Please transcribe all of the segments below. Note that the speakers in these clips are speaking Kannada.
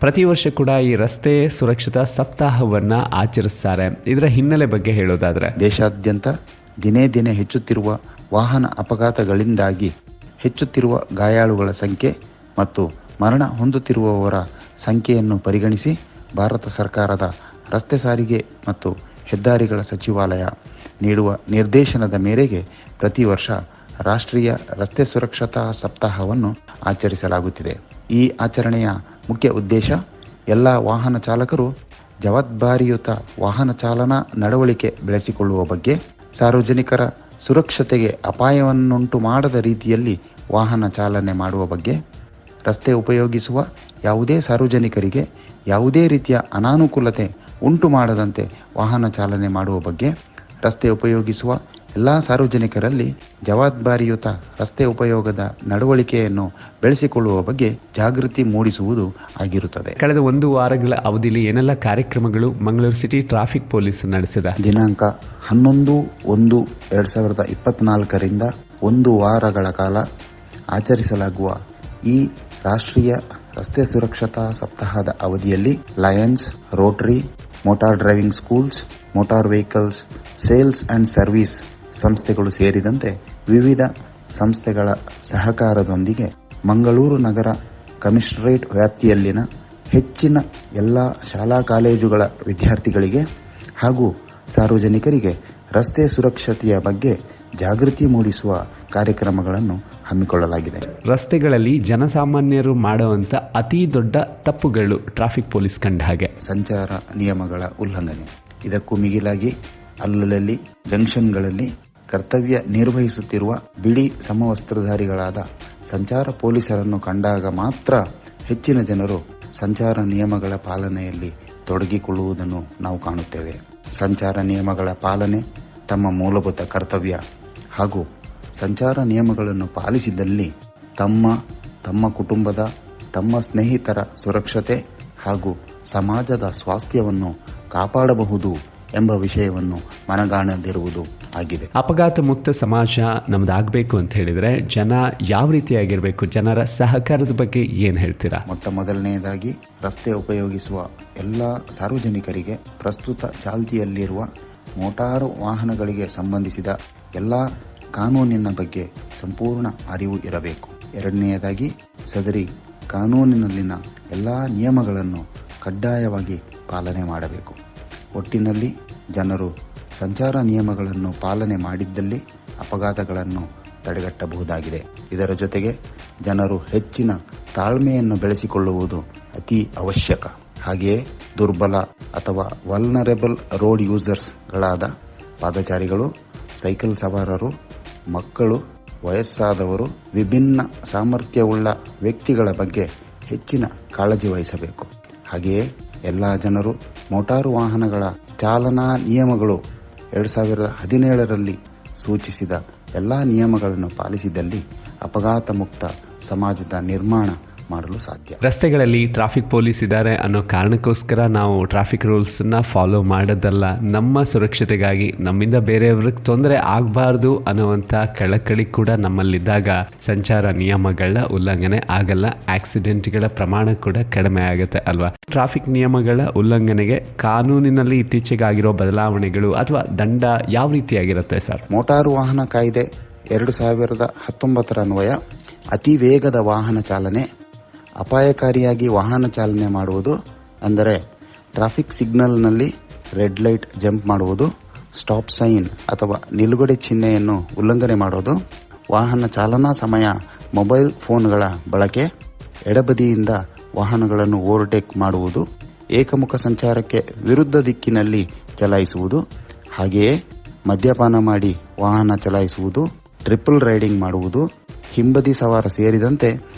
ಪ್ರತಿ ವರ್ಷ ಕೂಡ ಈ ರಸ್ತೆ ಸುರಕ್ಷತಾ ಸಪ್ತಾಹವನ್ನು ಆಚರಿಸ್ತಾರೆ. ಇದರ ಹಿನ್ನೆಲೆ ಬಗ್ಗೆ ಹೇಳೋದಾದ್ರೆ, ದೇಶಾದ್ಯಂತ ದಿನೇ ದಿನೇ ಹೆಚ್ಚುತ್ತಿರುವ ವಾಹನ ಅಪಘಾತಗಳಿಂದಾಗಿ ಹೆಚ್ಚುತ್ತಿರುವ ಗಾಯಾಳುಗಳ ಸಂಖ್ಯೆ ಮತ್ತು ಮರಣ ಹೊಂದುತ್ತಿರುವವರ ಸಂಖ್ಯೆಯನ್ನು ಪರಿಗಣಿಸಿ ಭಾರತ ಸರ್ಕಾರದ ರಸ್ತೆ ಸಾರಿಗೆ ಮತ್ತು ಹೆದ್ದಾರಿಗಳ ಸಚಿವಾಲಯ ನೀಡುವ ನಿರ್ದೇಶನದ ಮೇರೆಗೆ ಪ್ರತಿ ವರ್ಷ ರಾಷ್ಟ್ರೀಯ ರಸ್ತೆ ಸುರಕ್ಷತಾ ಸಪ್ತಾಹವನ್ನು ಆಚರಿಸಲಾಗುತ್ತಿದೆ. ಈ ಆಚರಣೆಯ ಮುಖ್ಯ ಉದ್ದೇಶ ಎಲ್ಲ ವಾಹನ ಚಾಲಕರು ಜವಾಬ್ದಾರಿಯುತ ವಾಹನ ಚಾಲನಾ ನಡವಳಿಕೆ ಬೆಳೆಸಿಕೊಳ್ಳುವ ಬಗ್ಗೆ, ಸಾರ್ವಜನಿಕರ ಸುರಕ್ಷತೆಗೆ ಅಪಾಯವನ್ನುಂಟು ಮಾಡದ ರೀತಿಯಲ್ಲಿ ವಾಹನ ಚಾಲನೆ ಮಾಡುವ ಬಗ್ಗೆ, ರಸ್ತೆ ಉಪಯೋಗಿಸುವ ಯಾವುದೇ ಸಾರ್ವಜನಿಕರಿಗೆ ಯಾವುದೇ ರೀತಿಯ ಅನಾನುಕೂಲತೆ ಉಂಟು ಮಾಡದಂತೆ ವಾಹನ ಚಾಲನೆ ಮಾಡುವ ಬಗ್ಗೆ, ರಸ್ತೆ ಉಪಯೋಗಿಸುವ ಎಲ್ಲ ಸಾರ್ವಜನಿಕರಲ್ಲಿ ಜವಾಬ್ದಾರಿಯುತ ರಸ್ತೆ ಉಪಯೋಗದ ನಡವಳಿಕೆಯನ್ನು ಬೆಳೆಸಿಕೊಳ್ಳುವ ಬಗ್ಗೆ ಜಾಗೃತಿ ಮೂಡಿಸುವುದು ಆಗಿರುತ್ತದೆ. ಕಳೆದ 1 ವಾರಗಳ ಅವಧಿಯಲ್ಲಿ ಏನೆಲ್ಲ ಕಾರ್ಯಕ್ರಮಗಳು ಮಂಗಳೂರು ಸಿಟಿ ಟ್ರಾಫಿಕ್ ಪೊಲೀಸ್ ನಡೆಸಿದ? ದಿನಾಂಕ 11/1/2024 1 ವಾರಗಳ ಕಾಲ ಆಚರಿಸಲಾಗುವ ಈ ರಾಷ್ಟ್ರೀಯ ರಸ್ತೆ ಸುರಕ್ಷತಾ ಸಪ್ತಾಹದ ಅವಧಿಯಲ್ಲಿ Lions, Rotary, motor driving schools, motor vehicles sales and service ಸಂಸ್ಥೆಗಳು ಸೇರಿದಂತೆ ವಿವಿಧ ಸಂಸ್ಥೆಗಳ ಸಹಕಾರದೊಂದಿಗೆ ಮಂಗಳೂರು ನಗರ ಕಮಿಷನರೇಟ್ ವ್ಯಾಪ್ತಿಯಲ್ಲಿನ ಹೆಚ್ಚಿನ ಎಲ್ಲ ಶಾಲಾ ಕಾಲೇಜುಗಳ ವಿದ್ಯಾರ್ಥಿಗಳಿಗೆ ಹಾಗೂ ಸಾರ್ವಜನಿಕರಿಗೆ ರಸ್ತೆ ಸುರಕ್ಷತೆಯ ಬಗ್ಗೆ ಜಾಗೃತಿ ಮೂಡಿಸುವ ಕಾರ್ಯಕ್ರಮಗಳನ್ನು ಹಮ್ಮಿಕೊಳ್ಳಲಾಗಿದೆ. ರಸ್ತೆಗಳಲ್ಲಿ ಜನಸಾಮಾನ್ಯರು ಮಾಡುವಂಥ ಅತಿ ದೊಡ್ಡ ತಪ್ಪುಗಳು ಟ್ರಾಫಿಕ್ ಪೊಲೀಸ್ ಕಂಡ ಹಾಗೆ ಸಂಚಾರ ನಿಯಮಗಳ ಉಲ್ಲಂಘನೆ. ಇದಕ್ಕೂ ಮಿಗಿಲಾಗಿ ಅಲ್ಲಲ್ಲಿ ಜಂಕ್ಷನ್ಗಳಲ್ಲಿ ಕರ್ತವ್ಯ ನಿರ್ವಹಿಸುತ್ತಿರುವ ಬಿಳಿ ಸಮವಸ್ತ್ರಧಾರಿಗಳಾದ ಸಂಚಾರ ಪೊಲೀಸರನ್ನು ಕಂಡಾಗ ಮಾತ್ರ ಹೆಚ್ಚಿನ ಜನರು ಸಂಚಾರ ನಿಯಮಗಳ ಪಾಲನೆಯಲ್ಲಿ ತೊಡಗಿಕೊಳ್ಳುವುದನ್ನು ನಾವು ಕಾಣುತ್ತೇವೆ. ಸಂಚಾರ ನಿಯಮಗಳ ಪಾಲನೆ ತಮ್ಮ ಮೂಲಭೂತ ಕರ್ತವ್ಯ ಹಾಗೂ ಸಂಚಾರ ನಿಯಮಗಳನ್ನು ಪಾಲಿಸಿದಲ್ಲಿ ತಮ್ಮ ಕುಟುಂಬದ, ತಮ್ಮ ಸ್ನೇಹಿತರ ಸುರಕ್ಷತೆ ಹಾಗೂ ಸಮಾಜದ ಸ್ವಾಸ್ಥ್ಯವನ್ನು ಕಾಪಾಡಬಹುದು ಎಂಬ ವಿಷಯವನ್ನು ಮನಗಾಣದಿರುವುದು ಆಗಿದೆ. ಅಪಘಾತ ಮುಕ್ತ ಸಮಾಜ ನಮ್ದಾಗಬೇಕು ಅಂತ ಹೇಳಿದ್ರೆ ಜನ ಯಾವ ರೀತಿಯಾಗಿರಬೇಕು? ಜನರ ಸಹಕಾರದ ಬಗ್ಗೆ ಏನು ಹೇಳ್ತೀರಾ? ಮೊದಲನೆಯದಾಗಿ ರಸ್ತೆ ಉಪಯೋಗಿಸುವ ಎಲ್ಲ ಸಾರ್ವಜನಿಕರಿಗೆ ಪ್ರಸ್ತುತ ಚಾಲ್ತಿಯಲ್ಲಿರುವ ಮೋಟಾರು ವಾಹನಗಳಿಗೆ ಸಂಬಂಧಿಸಿದ ಎಲ್ಲ ಕಾನೂನಿನ ಬಗ್ಗೆ ಸಂಪೂರ್ಣ ಅರಿವು ಇರಬೇಕು. ಎರಡನೆಯದಾಗಿ ಸದರಿ ಕಾನೂನಿನಲ್ಲಿನ ಎಲ್ಲ ನಿಯಮಗಳನ್ನು ಕಡ್ಡಾಯವಾಗಿ ಪಾಲನೆ ಮಾಡಬೇಕು. ಒಟ್ಟಿನಲ್ಲಿ ಜನರು ಸಂಚಾರ ನಿಯಮಗಳನ್ನು ಪಾಲನೆ ಮಾಡಿದ್ದಲ್ಲಿ ಅಪಘಾತಗಳನ್ನು ತಡೆಗಟ್ಟಬಹುದಾಗಿದೆ. ಇದರ ಜೊತೆಗೆ ಜನರು ಹೆಚ್ಚಿನ ತಾಳ್ಮೆಯನ್ನು ಬೆಳೆಸಿಕೊಳ್ಳುವುದು ಅತಿ ಅವಶ್ಯಕ. ಹಾಗೆಯೇ ದುರ್ಬಲ ಅಥವಾ ವಲ್ನರೇಬಲ್ ರೋಡ್ ಯೂಸರ್ಸ್ಗಳಾದ ಪಾದಚಾರಿಗಳು, ಸೈಕಲ್ ಸವಾರರು, ಮಕ್ಕಳು, ವಯಸ್ಸಾದವರು, ವಿಭಿನ್ನ ಸಾಮರ್ಥ್ಯವುಳ್ಳ ವ್ಯಕ್ತಿಗಳ ಬಗ್ಗೆ ಹೆಚ್ಚಿನ ಕಾಳಜಿ ವಹಿಸಬೇಕು. ಹಾಗೆಯೇ ಎಲ್ಲ ಜನರು ಮೋಟಾರು ವಾಹನಗಳ ಚಾಲನಾ ನಿಯಮಗಳು 2017ರಲ್ಲಿ ಸೂಚಿಸಿದ ಎಲ್ಲ ನಿಯಮಗಳನ್ನು ಪಾಲಿಸಿದಲ್ಲಿ ಅಪಘಾತ ಮುಕ್ತ ಸಮಾಜದ ನಿರ್ಮಾಣ ಮಾಡಲು ಸಾಧ್ಯ. ರಸ್ತೆಗಳಲ್ಲಿ ಟ್ರಾಫಿಕ್ ಪೊಲೀಸ್ ಇದ್ದಾರೆ ಅನ್ನೋ ಕಾರಣಕ್ಕೋಸ್ಕರ ನಾವು ಟ್ರಾಫಿಕ್ ರೂಲ್ಸನ್ನ ಫಾಲೋ ಮಾಡೋದಲ್ಲ, ನಮ್ಮ ಸುರಕ್ಷತೆಗಾಗಿ, ನಮ್ಮಿಂದ ಬೇರೆಯವ್ರಿಗೆ ತೊಂದರೆ ಆಗಬಾರ್ದು ಅನ್ನುವಂಥ ಕಳಕಳಿ ಕೂಡ ನಮ್ಮಲ್ಲಿದ್ದಾಗ ಸಂಚಾರ ನಿಯಮಗಳ ಉಲ್ಲಂಘನೆ ಆಗಲ್ಲ, ಆಕ್ಸಿಡೆಂಟ್ಗಳ ಪ್ರಮಾಣ ಕೂಡ ಕಡಿಮೆ ಆಗುತ್ತೆ ಅಲ್ವಾ? ಟ್ರಾಫಿಕ್ ನಿಯಮಗಳ ಉಲ್ಲಂಘನೆಗೆ ಕಾನೂನಿನಲ್ಲಿ ಇತ್ತೀಚೆಗೆ ಆಗಿರೋ ಬದಲಾವಣೆಗಳು ಅಥವಾ ದಂಡ ಯಾವ ರೀತಿಯಾಗಿರುತ್ತೆ ಸರ್? ಮೋಟಾರು ವಾಹನ ಕಾಯ್ದೆ 2019 ಅನ್ವಯ ಅತಿ ವೇಗದ ವಾಹನ ಚಾಲನೆ, ಅಪಾಯಕಾರಿಯಾಗಿ ವಾಹನ ಚಾಲನೆ ಮಾಡುವುದು, ಅಂದರೆ ಟ್ರಾಫಿಕ್ ಸಿಗ್ನಲ್ನಲ್ಲಿ ರೆಡ್ ಲೈಟ್ ಜಂಪ್ ಮಾಡುವುದು, ಸ್ಟಾಪ್ ಸೈನ್ ಅಥವಾ ನಿಲುಗಡೆ ಚಿಹ್ನೆಯನ್ನು ಉಲ್ಲಂಘನೆ ಮಾಡೋದು, ವಾಹನ ಚಾಲನಾ ಸಮಯ ಮೊಬೈಲ್ ಫೋನ್ಗಳ ಬಳಕೆ, ಎಡಬದಿಯಿಂದ ವಾಹನಗಳನ್ನು ಓವರ್ಟೇಕ್ ಮಾಡುವುದು, ಏಕಮುಖ ಸಂಚಾರಕ್ಕೆ ವಿರುದ್ಧ ದಿಕ್ಕಿನಲ್ಲಿ ಚಲಾಯಿಸುವುದು, ಹಾಗೆಯೇ ಮದ್ಯಪಾನ ಮಾಡಿ ವಾಹನ ಚಲಾಯಿಸುವುದು, ಟ್ರಿಪಲ್ ರೈಡಿಂಗ್ ಮಾಡುವುದು, ಹಿಂಬದಿ ಸವಾರ ಸೇರಿದಂತೆ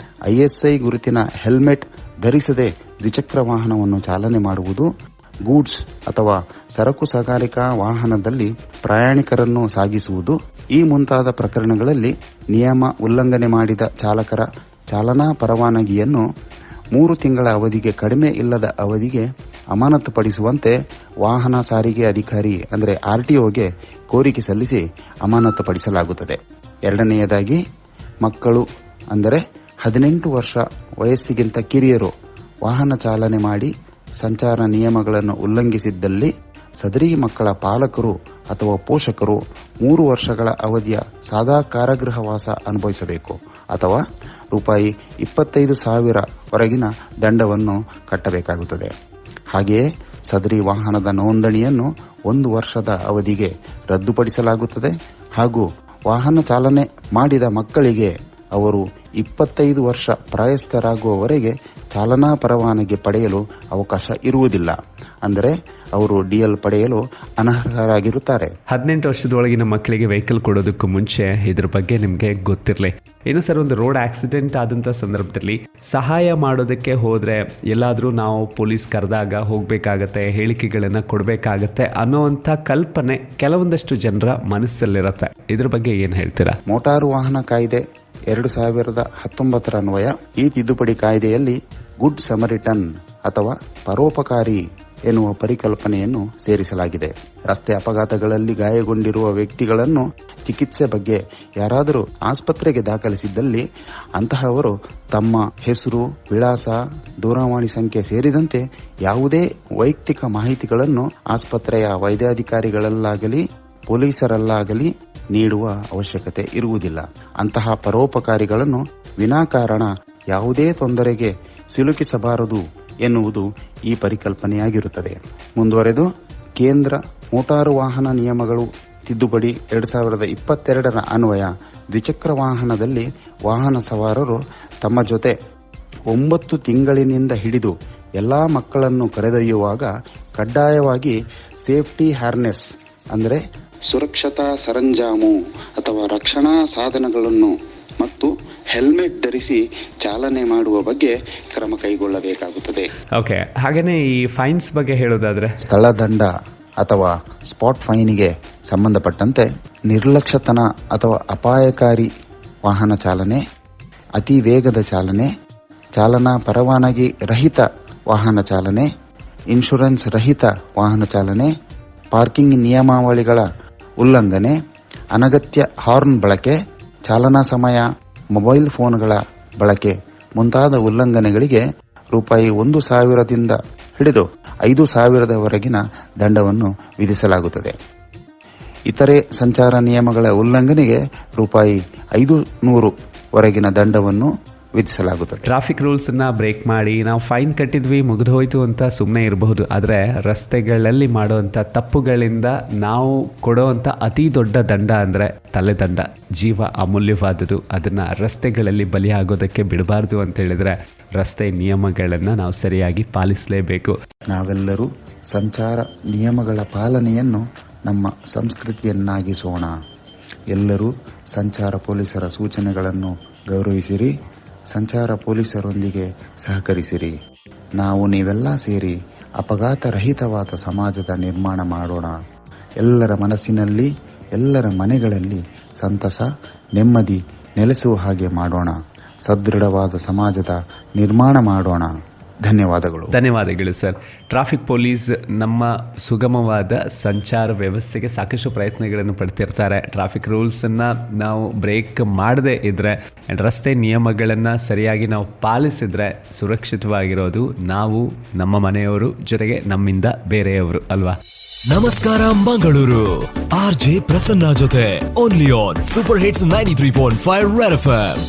ISI ಗುರುತಿನ ಹೆಲ್ಮೆಟ್ ಧರಿಸದೆ ದ್ವಿಚಕ್ರ ವಾಹನವನ್ನು ಚಾಲನೆ ಮಾಡುವುದು, ಗೂಡ್ಸ್ ಅಥವಾ ಸರಕು ಸಾಗಾಣಿಕಾ ವಾಹನದಲ್ಲಿ ಪ್ರಯಾಣಿಕರನ್ನು ಸಾಗಿಸುವುದು, ಈ ಮುಂತಾದ ಪ್ರಕರಣಗಳಲ್ಲಿ ನಿಯಮ ಉಲ್ಲಂಘನೆ ಮಾಡಿದ ಚಾಲಕರ ಚಾಲನಾ ಪರವಾನಗಿಯನ್ನು 3 ತಿಂಗಳ ಅವಧಿಗೆ ಕಡಿಮೆ ಇಲ್ಲದ ಅವಧಿಗೆ ಅಮಾನತುಪಡಿಸುವಂತೆ ವಾಹನ ಸಾರಿಗೆ ಅಧಿಕಾರಿ ಅಂದರೆ RTOಗೆ ಕೋರಿಕೆ ಸಲ್ಲಿಸಿ ಅಮಾನತುಪಡಿಸಲಾಗುತ್ತದೆ. ಎರಡನೆಯದಾಗಿ ಮಕ್ಕಳು ಅಂದರೆ 18 ವರ್ಷ ವಯಸ್ಸಿಗಿಂತ ಕಿರಿಯರು ವಾಹನ ಚಾಲನೆ ಮಾಡಿ ಸಂಚಾರ ನಿಯಮಗಳನ್ನು ಉಲ್ಲಂಘಿಸಿದ್ದಲ್ಲಿ ಸದರಿ ಮಕ್ಕಳ ಪಾಲಕರು ಅಥವಾ ಪೋಷಕರು 3 ವರ್ಷಗಳ ಅವಧಿಯ ಸಾದಾ ಕಾರಾಗೃಹವಾಸ ಅನುಭವಿಸಬೇಕು ಅಥವಾ ರೂಪಾಯಿ 25,000 ವರೆಗಿನ ದಂಡವನ್ನು ಕಟ್ಟಬೇಕಾಗುತ್ತದೆ. ಹಾಗೆಯೇ ಸದರಿ ವಾಹನದ ನೋಂದಣಿಯನ್ನು 1 ವರ್ಷದ ಅವಧಿಗೆ ರದ್ದುಪಡಿಸಲಾಗುತ್ತದೆ ಹಾಗೂ ವಾಹನ ಚಾಲನೆ ಮಾಡಿದ ಮಕ್ಕಳಿಗೆ ಅವರು 25 ವರ್ಷ ಪ್ರಾಯಸ್ಥರಾಗುವವರೆಗೆ ಚಾಲನಾ ಪರವಾನಗಿ ಪಡೆಯಲು ಅವಕಾಶ ಇರುವುದಿಲ್ಲ. ಅಂದರೆ ಅವರು ಡಿಎಲ್ ಪಡೆಯಲು ಅನರ್ಹರಾಗಿರುತ್ತಾರೆ. 18 ವರ್ಷದೊಳಗಿನ ಮಕ್ಕಳಿಗೆ ವೆಹಿಕಲ್ ಕೊಡೋದಕ್ಕೂ ಮುಂಚೆ ಇದ್ರ ಬಗ್ಗೆ ನಿಮಗೆ ಗೊತ್ತಿರಲಿ. ಇನ್ನು ಸರ್, ಒಂದು ರೋಡ್ ಆಕ್ಸಿಡೆಂಟ್ ಆದಂಥ ಸಂದರ್ಭದಲ್ಲಿ ಸಹಾಯ ಮಾಡೋದಕ್ಕೆ ಹೋದರೆ ಎಲ್ಲಾದರೂ ನಾವು ಪೊಲೀಸ್ ಕರೆದಾಗ ಹೋಗಬೇಕಾಗತ್ತೆ, ಹೇಳಿಕೆಗಳನ್ನು ಕೊಡಬೇಕಾಗತ್ತೆ ಅನ್ನೋವಂಥ ಕಲ್ಪನೆ ಕೆಲವೊಂದಷ್ಟು ಜನರ ಮನಸ್ಸಲ್ಲಿರುತ್ತೆ. ಇದ್ರ ಬಗ್ಗೆ ಏನು ಹೇಳ್ತೀರಾ? ಮೋಟಾರು ವಾಹನ ಕಾಯ್ದೆ 2019 ಅನ್ವಯ ಈ ತಿದ್ದುಪಡಿ ಕಾಯ್ದೆಯಲ್ಲಿ ಗುಡ್ ಸಮರಿಟನ್ ಅಥವಾ ಪರೋಪಕಾರಿ ಎನ್ನುವ ಪರಿಕಲ್ಪನೆಯನ್ನು ಸೇರಿಸಲಾಗಿದೆ. ರಸ್ತೆ ಅಪಘಾತಗಳಲ್ಲಿ ಗಾಯಗೊಂಡಿರುವ ವ್ಯಕ್ತಿಗಳನ್ನು ಚಿಕಿತ್ಸೆ ಬಗ್ಗೆ ಯಾರಾದರೂ ಆಸ್ಪತ್ರೆಗೆ ದಾಖಲಿಸಿದ್ದಲ್ಲಿ ಅಂತಹವರು ತಮ್ಮ ಹೆಸರು, ವಿಳಾಸ, ದೂರವಾಣಿ ಸಂಖ್ಯೆ ಸೇರಿದಂತೆ ಯಾವುದೇ ವೈಯಕ್ತಿಕ ಮಾಹಿತಿಗಳನ್ನು ಆಸ್ಪತ್ರೆಯ ವೈದ್ಯಾಧಿಕಾರಿಗಳಲ್ಲಾಗಲಿ ಪೊಲೀಸರಲ್ಲಾಗಲಿ ನೀಡುವ ಅವಶ್ಯಕತೆ ಇರುವುದಿಲ್ಲ. ಅಂತಹ ಪರೋಪಕಾರಿಗಳನ್ನು ವಿನಾಕಾರಣ ಯಾವುದೇ ತೊಂದರೆಗೆ ಸಿಲುಕಿಸಬಾರದು ಎನ್ನುವುದು ಈ ಪರಿಕಲ್ಪನೆಯಾಗಿರುತ್ತದೆ. ಮುಂದುವರೆದು ಕೇಂದ್ರ ಮೋಟಾರು ವಾಹನ ನಿಯಮಗಳು ತಿದ್ದುಪಡಿ 2022 ಅನ್ವಯ ದ್ವಿಚಕ್ರ ವಾಹನದಲ್ಲಿ ವಾಹನ ಸವಾರರು ತಮ್ಮ ಜೊತೆ 9 ತಿಂಗಳಿನಿಂದ ಹಿಡಿದು ಎಲ್ಲಾ ಮಕ್ಕಳನ್ನು ಕರೆದೊಯ್ಯುವಾಗ ಕಡ್ಡಾಯವಾಗಿ ಸೇಫ್ಟಿ ಹಾರ್ನೆಸ್ ಅಂದರೆ ಸುರಕ್ಷತಾ ಸರಂಜಾಮು ಅಥವಾ ರಕ್ಷಣಾ ಸಾಧನಗಳನ್ನು ಮತ್ತು ಹೆಲ್ಮೆಟ್ ಧರಿಸಿ ಚಾಲನೆ ಮಾಡುವ ಬಗ್ಗೆ ಕ್ರಮ ಕೈಗೊಳ್ಳಬೇಕಾಗುತ್ತದೆ. ಓಕೆ, ಹಾಗೇನೆ ಈ ಫೈನ್ಸ್ ಬಗ್ಗೆ ಹೇಳೋದಾದ್ರೆ, ಸ್ಥಳ ದಂಡ ಅಥವಾ ಸ್ಪಾಟ್ ಫೈನಿಗೆ ಸಂಬಂಧಪಟ್ಟಂತೆ ನಿರ್ಲಕ್ಷ್ಯತನ ಅಥವಾ ಅಪಾಯಕಾರಿ ವಾಹನ ಚಾಲನೆ, ಅತಿ ವೇಗದ ಚಾಲನೆ, ಚಾಲನಾ ಪರವಾನಗಿ ರಹಿತ ವಾಹನ ಚಾಲನೆ, ಇನ್ಶೂರೆನ್ಸ್ ರಹಿತ ವಾಹನ ಚಾಲನೆ, ಪಾರ್ಕಿಂಗ್ ನಿಯಮಾವಳಿಗಳ ಉಲ್ಲಂಘನೆ, ಅನಗತ್ಯ ಹಾರ್ನ್ ಬಳಕೆ, ಚಾಲನಾ ಸಮಯ, ಮೊಬೈಲ್ ಫೋನ್ಗಳ ಬಳಕೆ ಮುಂತಾದ ಉಲ್ಲಂಘನೆಗಳಿಗೆ ರೂಪಾಯಿ 1,000ದಿಂದ ಹಿಡಿದು 5,000ವರೆಗಿನ ದಂಡವನ್ನು ವಿಧಿಸಲಾಗುತ್ತದೆ. ಇತರೆ ಸಂಚಾರ ನಿಯಮಗಳ ಉಲ್ಲಂಘನೆಗೆ ರೂಪಾಯಿ 500 ವರೆಗಿನ ದಂಡವನ್ನು ವಿಧಿಸಲಾಗುತ್ತದೆ. ಟ್ರಾಫಿಕ್ ರೂಲ್ಸ್ ಅನ್ನ ಬ್ರೇಕ್ ಮಾಡಿ ನಾವು ಫೈನ್ ಕಟ್ಟಿದ್ವಿ, ಮುಗಿದು ಹೋಯ್ತು ಅಂತ ಸುಮ್ಮನೆ ಇರಬಹುದು. ಆದರೆ ರಸ್ತೆಗಳಲ್ಲಿ ಮಾಡುವಂಥ ತಪ್ಪುಗಳಿಂದ ನಾವು ಕೊಡುವಂಥ ಅತಿ ದೊಡ್ಡ ದಂಡ ಅಂದರೆ ತಲೆದಂಡ. ಜೀವ ಅಮೂಲ್ಯವಾದುದು, ಅದನ್ನು ರಸ್ತೆಗಳಲ್ಲಿ ಬಲಿಯಾಗೋದಕ್ಕೆ ಬಿಡಬಾರ್ದು ಅಂತ ಹೇಳಿದ್ರೆ ರಸ್ತೆ ನಿಯಮಗಳನ್ನು ನಾವು ಸರಿಯಾಗಿ ಪಾಲಿಸಲೇಬೇಕು. ನಾವೆಲ್ಲರೂ ಸಂಚಾರ ನಿಯಮಗಳ ಪಾಲನೆಯನ್ನು ನಮ್ಮ ಸಂಸ್ಕೃತಿಯನ್ನಾಗಿಸೋಣ. ಎಲ್ಲರೂ ಸಂಚಾರ ಪೊಲೀಸರ ಸೂಚನೆಗಳನ್ನು ಗೌರವಿಸಿರಿ, ಸಂಚಾರ ಪೊಲೀಸರೊಂದಿಗೆ ಸಹಕರಿಸಿರಿ. ನಾವು ನೀವೆಲ್ಲ ಸೇರಿ ಅಪಘಾತ ರಹಿತವಾದ ಸಮಾಜದ ನಿರ್ಮಾಣ ಮಾಡೋಣ. ಎಲ್ಲರ ಮನಸ್ಸಿನಲ್ಲಿ, ಎಲ್ಲರ ಮನೆಗಳಲ್ಲಿ ಸಂತಸ, ನೆಮ್ಮದಿ ನೆಲೆಸುವ ಹಾಗೆ ಮಾಡೋಣ. ಸದೃಢವಾದ ಸಮಾಜದ ನಿರ್ಮಾಣ ಮಾಡೋಣ. ಧನ್ಯವಾದಗಳು ಸರ್. ಟ್ರಾಫಿಕ್ ಪೊಲೀಸ್ ನಮ್ಮ ಸುಗಮವಾದ ಸಂಚಾರ ವ್ಯವಸ್ಥೆಗೆ ಸಾಕಷ್ಟು ಪ್ರಯತ್ನಗಳನ್ನು ಪಡ್ತಿರ್ತಾರೆ. ಟ್ರಾಫಿಕ್ ರೂಲ್ಸನ್ನು ನಾವು ಬ್ರೇಕ್ ಮಾಡದೇ ಇದ್ದರೆ, ರಸ್ತೆ ನಿಯಮಗಳನ್ನು ಸರಿಯಾಗಿ ನಾವು ಪಾಲಿಸಿದ್ರೆ ಸುರಕ್ಷಿತವಾಗಿರೋದು ನಾವು, ನಮ್ಮ ಮನೆಯವರು, ಜೊತೆಗೆ ನಮ್ಮಿಂದ ಬೇರೆಯವರು ಅಲ್ವಾ? ನಮಸ್ಕಾರ ಮಂಗಳೂರು, RJ ಪ್ರಸನ್ನ ಜೊತೆ only on super hits 93.5 red FM.